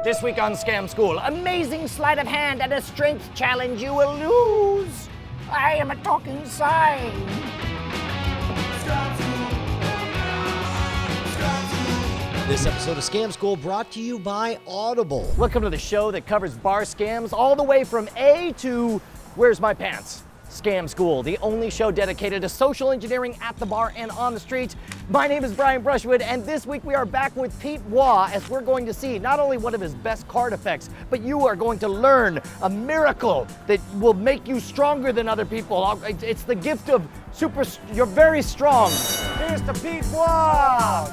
This week on Scam School, amazing sleight of hand and a strength challenge you will lose. I am a talking sign. This episode of Scam School brought to you by Audible. Welcome to the show that covers bar scams all the way from A to Where's My Pants? Scam School, the only show dedicated to social engineering at the bar and on the streets. My name is Brian Brushwood, and this week we are back with Pete Waugh as we're going to see not only one of his best card effects, but you are going to learn a miracle that will make you stronger than other people. It's the gift of you're very strong. Here's to Pete Waugh.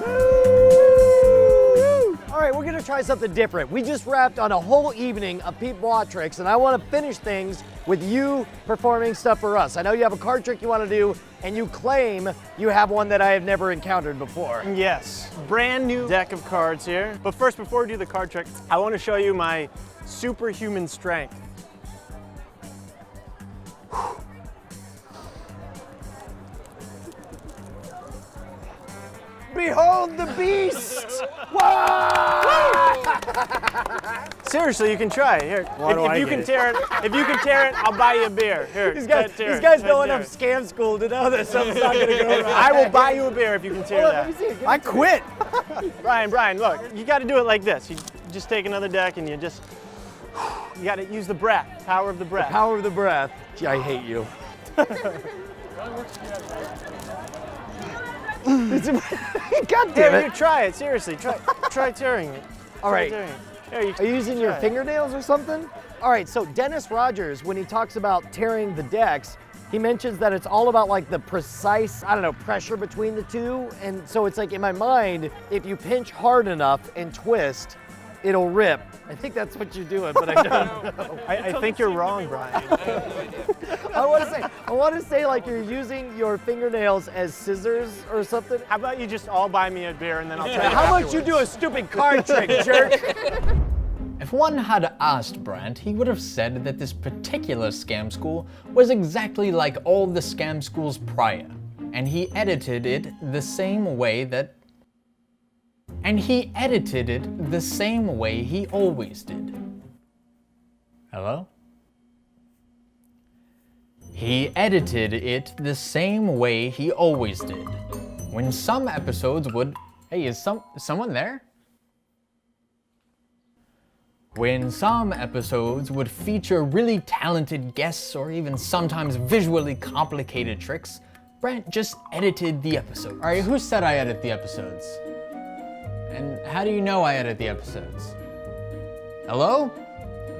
All right, we're gonna try something different. We just wrapped on a whole evening of Pete Waugh tricks, and I wanna finish things with you performing stuff for us. I know you have a card trick you wanna do, and you claim you have one that I have never encountered before. Yes, brand new deck of cards here. But first, before we do the card trick, I wanna show you my superhuman strength. Behold the beast! Whoa! Seriously, you can try it. Here, if you can tear it, I'll buy you a beer. Here, These guys know enough Scam School to know that something's not gonna go right. I will buy you a beer if you can tear that. Let me see. I quit. Brian, look, you got to do it like this. You just take another deck and you got to use the breath, power of the breath. The power of the breath. Gee, I hate you. God damn it. You try it, seriously. Try tearing it. All right. Are you using your fingernails or something? All right, so Dennis Rogers, when he talks about tearing the decks, he mentions that it's all about like the precise, pressure between the two. And so it's like in my mind, if you pinch hard enough and twist, it'll rip. I think that's what you're doing, but I don't know. I think you're wrong, Brian. I want to say like you're using your fingernails as scissors or something. How about you just all buy me a beer and then I'll tell you How about you do a stupid card trick, jerk? If one had asked Brandt, he would have said that this particular scam school was exactly like all the scam schools prior, and he edited it the same way he always did. Hello? He edited it the same way he always did. When some episodes would... Hey, is someone there? When some episodes would feature really talented guests or even sometimes visually complicated tricks, Brandt just edited the episode. All right, who said I edit the episodes? And how do you know I edit the episodes? Hello?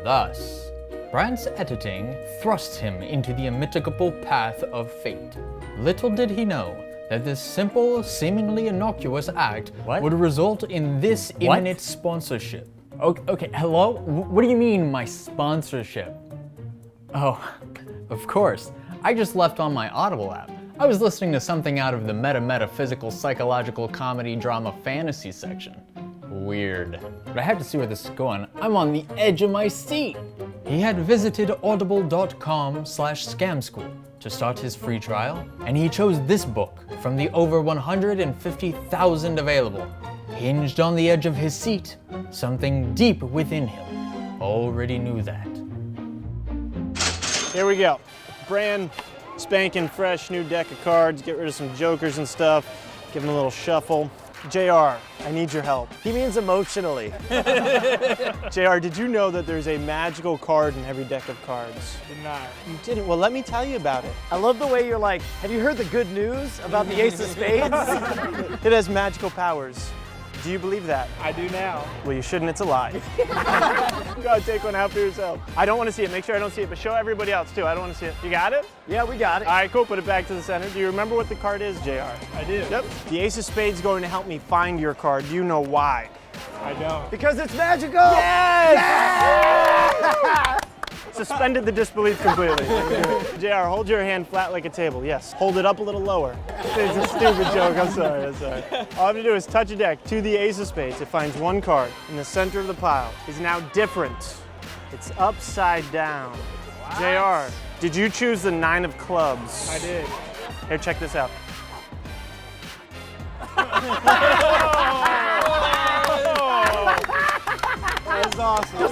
Thus, Brandt's editing thrust him into the immitigable path of fate. Little did he know that this simple, seemingly innocuous act would result in this imminent sponsorship. Okay, hello? What do you mean, my sponsorship? Oh, of course. I just left on my Audible app. I was listening to something out of the metaphysical, psychological, comedy, drama, fantasy section. Weird. But I have to see where this is going. I'm on the edge of my seat. He had visited audible.com/scamschool to start his free trial, and he chose this book from the over 150,000 available. Hinged on the edge of his seat, something deep within him already knew that. Here we go. Brand spanking fresh new deck of cards. Get rid of some jokers and stuff. Give them a little shuffle. JR, I need your help. He means emotionally. JR, did you know that there's a magical card in every deck of cards? Did not. You didn't? Well, let me tell you about it. I love the way you're like, have you heard the good news about the Ace of Spades? It has magical powers. Do you believe that? I do now. Well, you shouldn't. It's a lie. Go ahead, take one out for yourself. I don't want to see it. Make sure I don't see it, but show everybody else too. I don't want to see it. You got it? Yeah, we got it. All right, cool. Put it back to the center. Do you remember what the card is, JR? I do. Yep. The Ace of Spades is going to help me find your card. Do you know why? I don't. Because it's magical! Yes! Yeah! Suspended the disbelief completely. JR, hold your hand flat like a table. Yes. Hold it up a little lower. It's a stupid joke. I'm sorry. All I have to do is touch a deck to the Ace of Spades. It finds one card in the center of the pile. Is now different. It's upside down. What? JR, did you choose the 9 of clubs? I did. Here, check this out. awesome.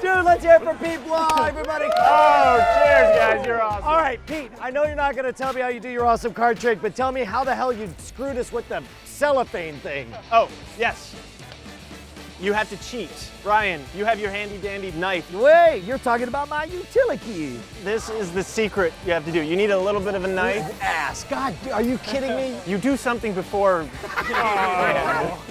Dude, let's hear it for Pete Blah, everybody. Oh, cheers, guys. You're awesome. All right, Pete, I know you're not going to tell me how you do your awesome card trick, but tell me how the hell you screwed us with the cellophane thing. Oh, yes. You have to cheat. Brian, you have your handy dandy knife. Wait, you're talking about my utility. This is the secret you have to do. You need a little bit of a knife. Ass. God, are you kidding me? You do something before.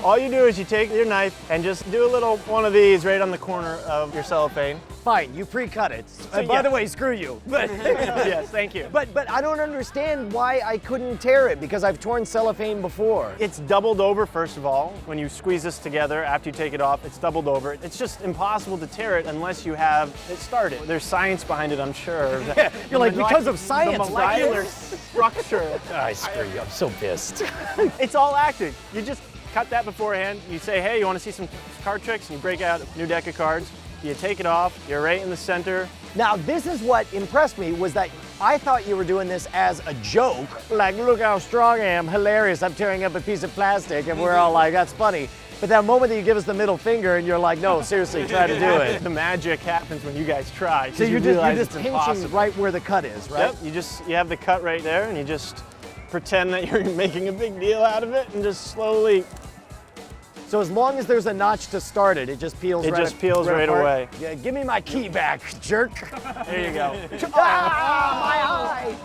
All you do is you take your knife and just do a little one of these right on the corner of your cellophane. Fine, you pre-cut it. By the way, screw you. But Yes, thank you. But I don't understand why I couldn't tear it because I've torn cellophane before. It's doubled over, first of all. When you squeeze this together, after you take it off, it's doubled over. It's just impossible to tear it unless you have it started. There's science behind it, I'm sure. You're like, because of science, the molecular structure. I screw you, I'm so pissed. It's all acting. You just cut that beforehand. You say, hey, you want to see some card tricks? And you break out a new deck of cards. You take it off, you're right in the center. Now, this is what impressed me was that I thought you were doing this as a joke. Like, look how strong I am, hilarious, I'm tearing up a piece of plastic, and we're all like, that's funny. But that moment that you give us the middle finger and you're like, no, seriously, try to do it. The magic happens when you guys try. So you're just pinching right where the cut is, right? Yep, you have the cut right there and you just pretend that you're making a big deal out of it and just slowly. So as long as there's a notch to start it, it just peels right apart. away. Yeah, give me my key back, jerk. There you go. Ah, my eye.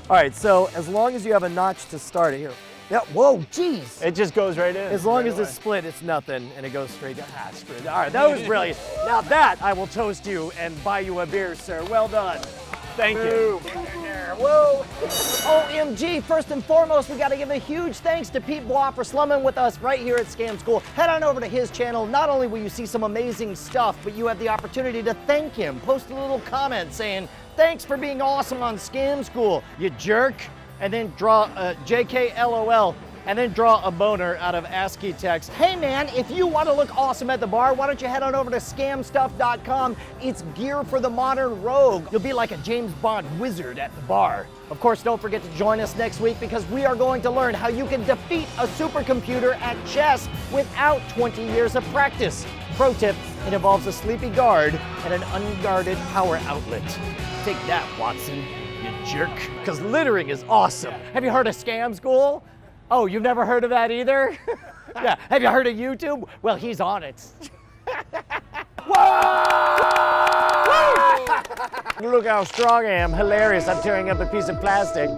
All right, so as long as you have a notch to start it, here. Yeah, whoa, jeez. It just goes right in. As long as it's split, it's nothing, and it goes straight down. Ah, screw it. All right, that was brilliant. Now that, I will toast you and buy you a beer, sir. Well done. Thank you. Whoa. OMG, first and foremost, we got to give a huge thanks to Pete Blah for slumming with us right here at Scam School. Head on over to his channel. Not only will you see some amazing stuff, but you have the opportunity to thank him. Post a little comment saying, thanks for being awesome on Scam School, you jerk. And then draw a JKLOL, and then draw a boner out of ASCII text. Hey man, if you want to look awesome at the bar, why don't you head on over to scamstuff.com. It's gear for the modern rogue. You'll be like a James Bond wizard at the bar. Of course, don't forget to join us next week because we are going to learn how you can defeat a supercomputer at chess without 20 years of practice. Pro tip, it involves a sleepy guard and an unguarded power outlet. Take that, Watson. You jerk. Because littering is awesome. Have you heard of Scam School? Oh, you've never heard of that either? Yeah. Have you heard of YouTube? Well, he's on it. Whoa! Look how strong I am. Hilarious. I'm tearing up a piece of plastic.